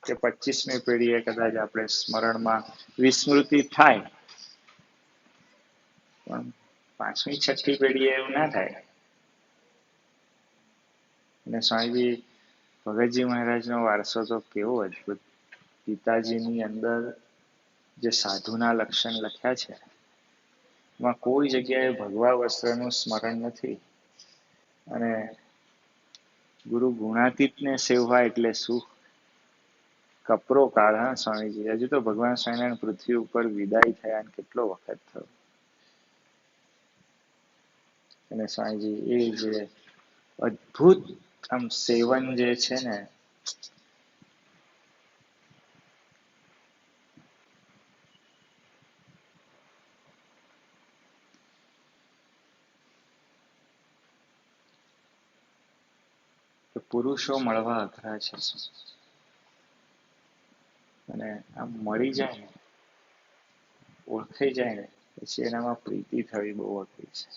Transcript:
કે 25મી પેઢીએ કદાચ આપણે સ્મરણમાં વિસ્મૃતિ થાય, પણ 5મી 6ઠી પેઢીએ એવું ના થાય. અને સ્વામીજી ભગતજી મહારાજનો વારસો તો કેવો અદભુત. પિતાજીની અંદર જે સાધુના લક્ષણ લખ્યા છે એમાં કોઈ જગ્યાએ ભગવા વસ્ત્રનું સ્મરણ નથી. અને ગુરુ ગુણાતીતને સેવવા એટલે શું? કપરો કાળ. હા સ્વામીજી, હજુ તો ભગવાન સ્વામિનારાયણ પૃથ્વી ઉપર વિદાય થયા કેટલો વખત થયો. અને સ્વામીજી એ જે અદ્ભુત આમ સેવન જે છે ને, પુરુષો મળવા અઘરા છે. અને આમ મળી જાય ને, ઓળખાઈ જાય ને, પછી એનામાં પ્રીતિ થવી બહુ અઘરી છે.